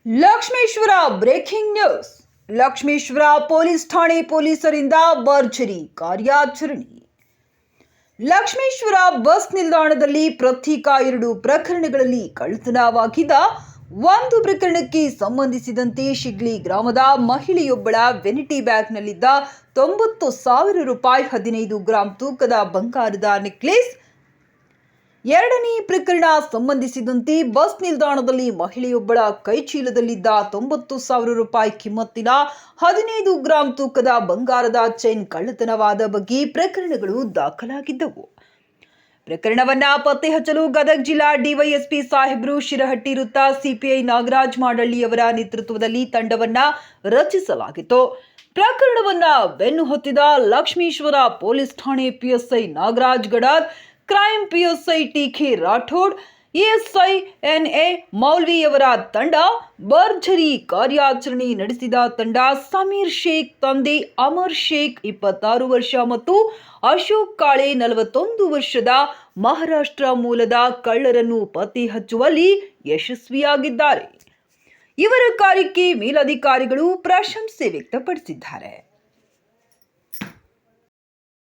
Lakshmeshwar breaking news. Lakshmeshwar police ಠಾಣೆ ಪೊಲೀಸರಿಂದ ಭರ್ಜರಿ ಕಾರ್ಯಾಚರಣೆ. ಲಕ್ಷ್ಮೇಶ್ವರ ಬಸ್ ನಿಲ್ದಾಣದಲ್ಲಿ ಪ್ರತ್ಯೇಕ 2 ಪ್ರಕರಣಗಳಲ್ಲಿ ಕಳ್ಳತನವಾಗಿದ್ದ ಒಂದು ಪ್ರಕರಣಕ್ಕೆ ಸಂಬಂಧಿಸಿದಂತೆ ಶಿಗ್ಲಿ ಗ್ರಾಮದ ಮಹಿಳೆಯೊಬ್ಬಳ ವೆನಿಟಿ ಬ್ಯಾಗ್ನಲ್ಲಿದ್ದ 90,000 ರೂಪಾಯಿ, 15 ಗ್ರಾಂ ತೂಕದ ಬಂಗಾರದ ನೆಕ್ಲೆಸ್. ಎರಡನೇ ಪ್ರಕರಣ ಸಂಬಂಧಿಸಿದಂತೆ ಬಸ್ ನಿಲ್ದಾಣದಲ್ಲಿ ಮಹಿಳೆಯೊಬ್ಬಳ ಕೈಚೀಲದಲ್ಲಿದ್ದ 90,000 ರೂಪಾಯಿ ಕಿಮ್ಮತ್ತಿನ 15 ಗ್ರಾಂ ತೂಕದ ಬಂಗಾರದ ಚೈನ್ ಕಳ್ಳತನವಾದ ಬಗ್ಗೆ ಪ್ರಕರಣಗಳು ದಾಖಲಾಗಿದ್ದವು. ಪ್ರಕರಣವನ್ನ ಪತ್ತೆ ಹಚ್ಚಲು ಗದಗ ಜಿಲ್ಲಾ ಡಿವೈಎಸ್ಪಿ ಸಾಹೇಬ್ರು ಶಿರಹಟ್ಟಿ ವೃತ್ತ ಸಿಪಿಐ ನಾಗರಾಜ್ ಮಾಡಳ್ಳಿಯವರ ನೇತೃತ್ವದಲ್ಲಿ ತಂಡವನ್ನ ರಚಿಸಲಾಗಿತ್ತು. ಪ್ರಕರಣವನ್ನ ಬೆನ್ನು ಹತ್ತಿದ ಲಕ್ಷ್ಮೇಶ್ವರ ಪೊಲೀಸ್ ಠಾಣೆ PSI Nagaraj Gadar, crime PSI TK Rathod, ASI NA ಮೌಲ್ವಿಯವರ ತಂಡ ಭರ್ಜರಿ ಕಾರ್ಯಾಚರಣೆ ನಡೆಸಿದ ತಂಡ ಸಮೀರ್ ಶೇಖ್ ತಂದೆ ಅಮರ್ ಶೇಖ್ 26 ವರ್ಷ ಮತ್ತು ಅಶೋಕ್ ಕಾಳೆ 41 ವರ್ಷದ ಮಹಾರಾಷ್ಟ್ರ ಮೂಲದ ಕಳ್ಳರನ್ನು ಪತ್ತೆ ಹಚ್ಚುವಲ್ಲಿ ಯಶಸ್ವಿಯಾಗಿದ್ದಾರೆ. ಇವರ ಕಾರ್ಯಕ್ಕೆ ಮೇಲಧಿಕಾರಿಗಳು ಪ್ರಶಂಸೆ ವ್ಯಕ್ತಪಡಿಸಿದ್ದಾರೆ.